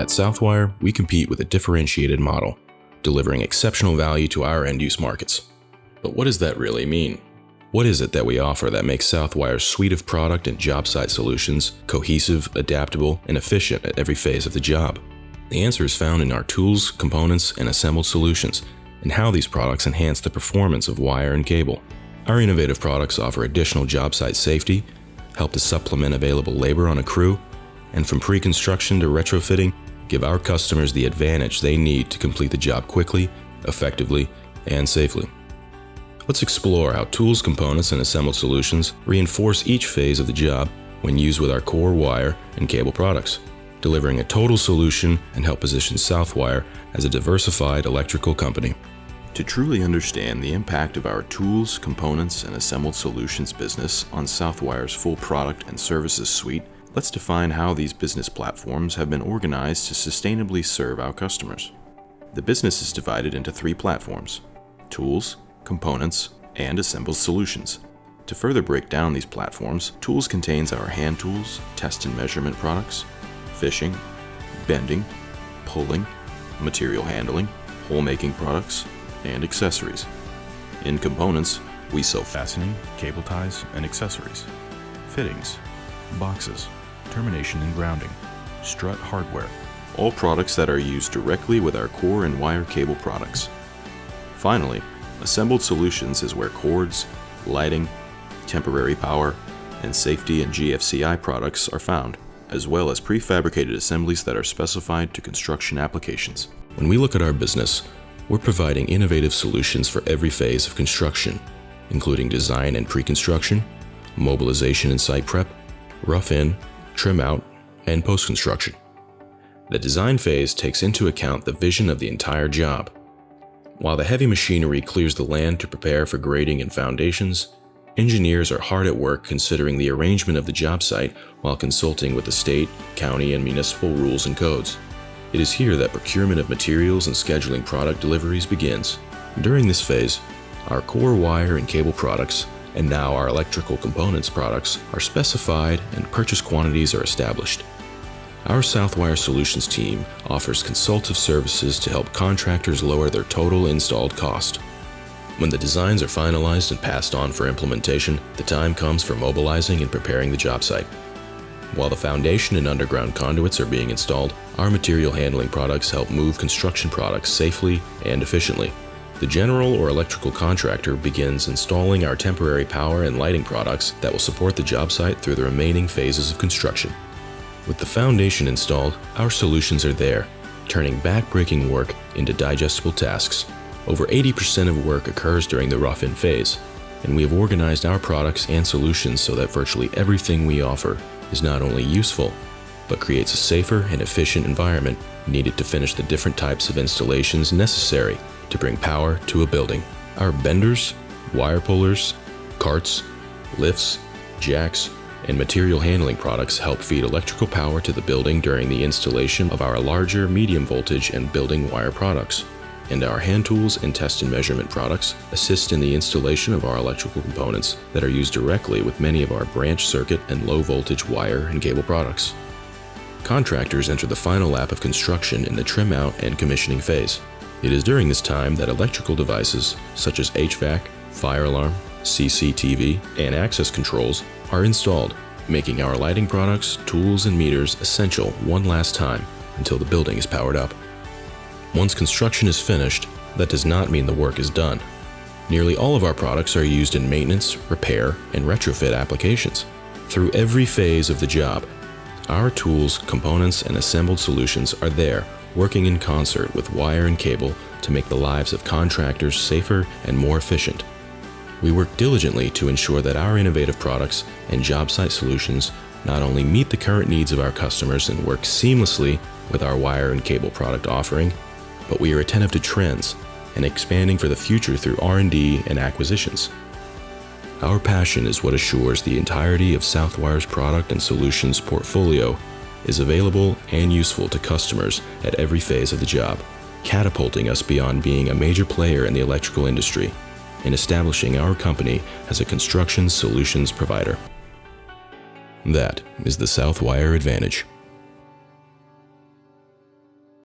At Southwire, we compete with a differentiated model, delivering exceptional value to our end-use markets. But what does that really mean? What is it that we offer that makes Southwire's suite of product and job site solutions cohesive, adaptable, and efficient at every phase of the job? The answer is found in our tools, components, and assembled solutions, and how these products enhance the performance of wire and cable. Our innovative products offer additional job site safety, help to supplement available labor on a crew, and from pre-construction to retrofitting, give our customers the advantage they need to complete the job quickly, effectively, and safely. Let's explore how tools, components, and assembled solutions reinforce each phase of the job when used with our core wire and cable products, delivering a total solution and help position Southwire as a diversified electrical company. To truly understand the impact of our tools, components, and assembled solutions business on Southwire's full product and services suite, let's define how these business platforms have been organized to sustainably serve our customers. The business is divided into 3 platforms: tools, components, and assembled solutions. To further break down these platforms, tools contains our hand tools, test and measurement products, fishing, bending, pulling, material handling, hole making products, and accessories. In components, we sell fastening, cable ties, and accessories, fittings, boxes, termination and grounding, strut hardware, all products that are used directly with our core and wire cable products. Finally, assembled solutions is where cords, lighting, temporary power, and safety and GFCI products are found, as well as prefabricated assemblies that are specified to construction applications. When we look at our business, we're providing innovative solutions for every phase of construction, including design and pre-construction, mobilization and site prep, rough-in, trim-out, and post-construction. The design phase takes into account the vision of the entire job. While the heavy machinery clears the land to prepare for grading and foundations, engineers are hard at work considering the arrangement of the job site while consulting with the state, county, and municipal rules and codes. It is here that procurement of materials and scheduling product deliveries begins. During this phase, our core wire and cable products, and now our electrical components products, are specified and purchase quantities are established. Our Southwire Solutions team offers consultative services to help contractors lower their total installed cost. When the designs are finalized and passed on for implementation, the time comes for mobilizing and preparing the job site. While the foundation and underground conduits are being installed, our material handling products help move construction products safely and efficiently. The general or electrical contractor begins installing our temporary power and lighting products that will support the job site through the remaining phases of construction. With the foundation installed, our solutions are there, turning back-breaking work into digestible tasks. Over 80% of work occurs during the rough-in phase, and we have organized our products and solutions so that virtually everything we offer is not only useful, but creates a safer and efficient environment needed to finish the different types of installations necessary to bring power to a building. Our benders, wire pullers, carts, lifts, jacks, and material handling products help feed electrical power to the building during the installation of our larger medium voltage and building wire products. And our hand tools and test and measurement products assist in the installation of our electrical components that are used directly with many of our branch circuit and low voltage wire and cable products. Contractors enter the final lap of construction in the trim out and commissioning phase. It is during this time that electrical devices such as HVAC, fire alarm, CCTV, and access controls are installed, making our lighting products, tools, and meters essential one last time until the building is powered up. Once construction is finished, that does not mean the work is done. Nearly all of our products are used in maintenance, repair, and retrofit applications. Through every phase of the job, our tools, components, and assembled solutions are there, working in concert with wire and cable to make the lives of contractors safer and more efficient. We work diligently to ensure that our innovative products and job site solutions not only meet the current needs of our customers and work seamlessly with our wire and cable product offering, but we are attentive to trends and expanding for the future through R&D and acquisitions. Our passion is what assures the entirety of Southwire's product and solutions portfolio is available and useful to customers at every phase of the job, catapulting us beyond being a major player in the electrical industry and establishing our company as a construction solutions provider. That is the Southwire advantage.